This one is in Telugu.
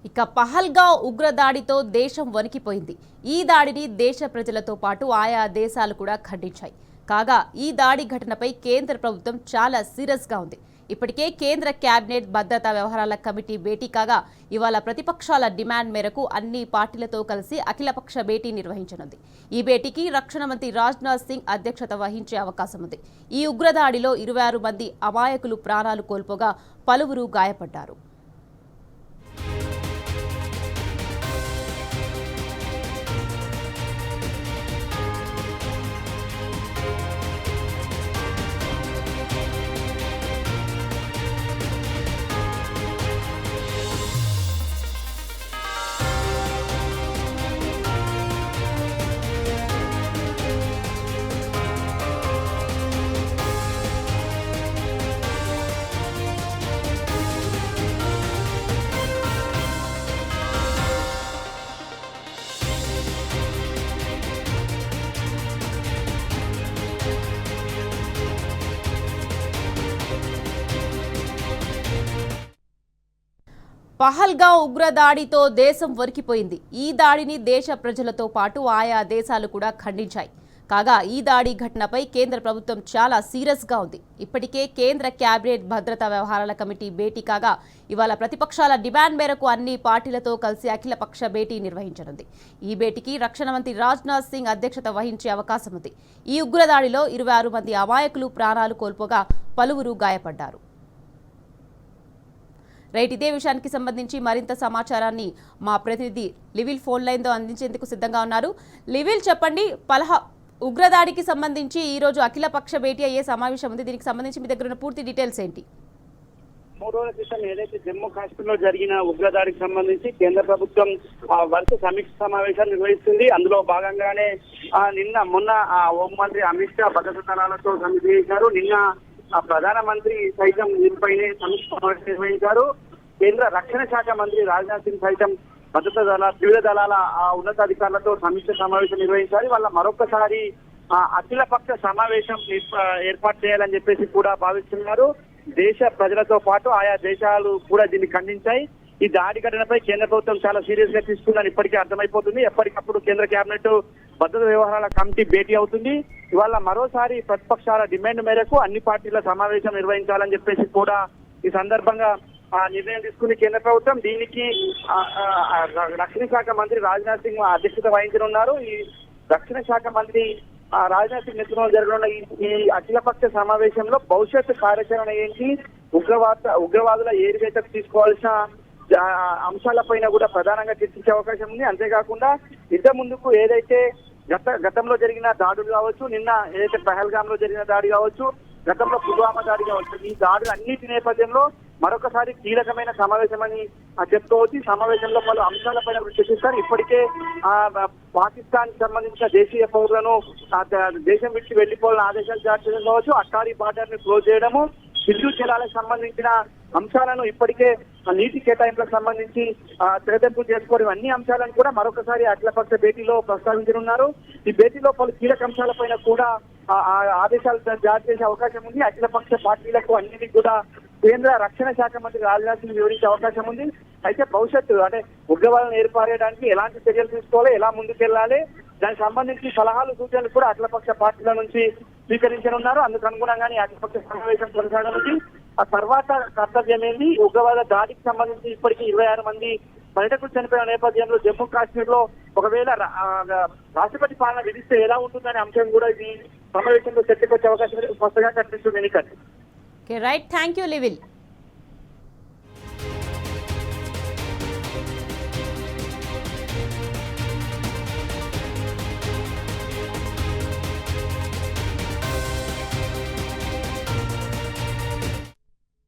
ఇక పహల్గావ్ ఉగ్రదాడితో దేశం వణికిపోయింది. ఈ దాడిని దేశ ప్రజలతో పాటు ఆయా దేశాలు కూడా ఖండించాయి. కాగా ఈ దాడి ఘటనపై కేంద్ర ప్రభుత్వం చాలా సీరియస్గా ఉంది. ఇప్పటికే కేంద్ర కేబినెట్ భద్రతా వ్యవహారాల కమిటీ భేటీ కాగా ఇవాళ ప్రతిపక్షాల డిమాండ్ మేరకు అన్ని పార్టీలతో కలిసి అఖిలపక్ష భేటీ నిర్వహించనుంది. ఈ భేటీకి రక్షణ మంత్రి రాజ్నాథ్ సింగ్ అధ్యక్షత వహించే అవకాశం ఉంది. ఈ ఉగ్రదాడిలో 26 మంది అమాయకులు ప్రాణాలు కోల్పోగా పలువురు గాయపడ్డారు. పహల్గావ్ ఉగ్రదాడితో దేశం వణికిపోయింది. ఈ దాడిని దేశ ప్రజలతో పాటు ఆయా దేశాలు కూడా ఖండించాయి. కాగా ఈ దాడి ఘటనపై కేంద్ర ప్రభుత్వం చాలా సీరియస్గా ఉంది. ఇప్పటికే కేంద్ర కేబినెట్ భద్రతా వ్యవహారాల కమిటీ భేటీ కాగా ఇవాళ ప్రతిపక్షాల డిమాండ్ మేరకు అన్ని పార్టీలతో కలిసి అఖిలపక్ష భేటీ నిర్వహించనుంది. ఈ భేటీకి రక్షణ మంత్రి రాజ్నాథ్ సింగ్ అధ్యక్షత వహించే అవకాశం ఉంది. ఈ ఉగ్రదాడిలో 26 మంది అమాయకులు ప్రాణాలు కోల్పోగా పలువురు గాయపడ్డారు. రైట్, ఇదే విషయానికి సంబంధించి మరింత సమాచారాన్ని మా ప్రతినిధి లివిల్ ఫోన్ లైన్తో అందించేందుకు సిద్ధంగా ఉన్నారు. లివిల్, చెప్పండి, ఉగ్రదాడికి సంబంధించి ఈ రోజు అఖిలపక్ష భేటీ అయ్యే సమావేశం ఉంది. దీనికి సంబంధించి మీ దగ్గర ఉన్న పూర్తి డీటెయిల్స్ ఏంటి? 3 రోజుల క్రితం ఏదైతే జమ్మూ కాశ్మీర్ లో జరిగిన ఉగ్రదాడికి సంబంధించి కేంద్ర ప్రభుత్వం వరుస సమీక్ష సమావేశాలు నిర్వహిస్తుంది. అందులో భాగంగానే మొన్న హోంమంత్రి అమిత్ షా భద్రతా దళాలతో సమీక్ష చేశారు. నిన్న ప్రధానమంత్రి సైతం దీనిపైనే సమీక్ష సమావేశం నిర్వహించారు. కేంద్ర రక్షణ శాఖ మంత్రి రాజ్నాథ్ సింగ్ సైతం త్రివిధ దళాల ఉన్నతాధికారులతో సమీక్ష సమావేశం నిర్వహించారు. వాళ్ళ మరొకసారి అఖిలపక్ష సమావేశం ఏర్పాటు చేయాలని చెప్పేసి కూడా భావిస్తున్నారు. దేశ ప్రజలతో పాటు ఆయా దేశాలు కూడా దీన్ని ఖండించాయి. ఈ దాడి ఘటనపై కేంద్ర ప్రభుత్వం చాలా సీరియస్ గా తీసుకుందని ఇప్పటికే అర్థమైపోతుంది. ఎప్పటికప్పుడు కేంద్ర కేబినెట్ భద్రతా వ్యవహారాల కమిటీ భేటీ అవుతుంది. ఇవాళ మరోసారి ప్రతిపక్షాల డిమాండ్ మేరకు అన్ని పార్టీల సమావేశం నిర్వహించాలని చెప్పేసి కూడా ఈ సందర్భంగా నిర్ణయం తీసుకుని కేంద్ర ప్రభుత్వం దీనికి రక్షణ శాఖ మంత్రి రాజ్నాథ్ సింగ్ అధ్యక్షత వహించనున్నారు. ఈ రక్షణ శాఖ మంత్రి రాజ్నాథ్ సింగ్ నేతృత్వంలో జరగనున్న ఈ అఖిలపక్ష సమావేశంలో భవిష్యత్తు కార్యాచరణ ఏంటి, ఉగ్రవాదుల ఏరివేతకు తీసుకోవాల్సిన అంశాలపైన కూడా ప్రధానంగా చర్చించే అవకాశం ఉంది. అంతేకాకుండా ఇంత ముందుకు ఏదైతే గతంలో జరిగిన దాడులు కావచ్చు, నిన్న ఏదైతే పహల్గామ్ లో జరిగిన దాడి కావచ్చు, గతంలో పుల్వామా దాడి కావచ్చు, ఈ దాడులు అన్నిటి నేపథ్యంలో మరొకసారి కీలకమైన సమావేశం అని చెప్పుకోవచ్చు. ఈ సమావేశంలో పలు అంశాలపైన చర్చిస్తారు. ఇప్పటికే పాకిస్తాన్ సంబంధించిన దేశీయ పౌరులను దేశం విడిచి వెళ్లిపోవాలని ఆదేశాలు జారీ చేయడం కావచ్చు, అట్టారీ బార్డర్ ని క్లోజ్ చేయడము, సింధు జలాలకు సంబంధించిన అంశాలను ఇప్పటికే నీటి కేటాయింపులకు సంబంధించి తెరదెంపు చేసుకోవడం, అన్ని అంశాలను కూడా మరొకసారి అఖిలపక్ష భేటీలో ప్రస్తావించనున్నారు. ఈ భేటీలో పలు కీలక అంశాలపైన కూడా ఆదేశాలు జారీ చేసే అవకాశం ఉంది. అఖిలపక్ష పార్టీలకు అన్నిటికీ కూడా కేంద్ర రక్షణ శాఖ మంత్రి రాజ్నాథ్ సింగ్ వివరించే అవకాశం ఉంది. అయితే భవిష్యత్తు అంటే ఉగ్రవాదాలను ఏర్పడడానికి ఎలాంటి చర్యలు తీసుకోవాలి, ఎలా ముందుకెళ్లాలి, దానికి సంబంధించి సలహాలు సూచనలు కూడా అఖిలపక్ష పార్టీల నుంచి స్వీకరించనున్నారు. అందుకు అనుగుణంగానే అఖిలపక్ష సమావేశం కొనసాగనుంది. ఆ తర్వాత కర్తవ్యం ఏంది, ఉగ్రవాద దాడికి సంబంధించి ఇప్పటికీ 26 మంది పర్యాటకులు చనిపోయిన నేపథ్యంలో జమ్మూ కాశ్మీర్ లో ఒకవేళ రాష్ట్రపతి పాలన విధిస్తే ఎలా ఉంటుందనే అంశం కూడా ఈ సమావేశంలో చర్చకు వచ్చే అవకాశం స్పష్టంగా కనిపిస్తుంది. Right, thank you లివిల్.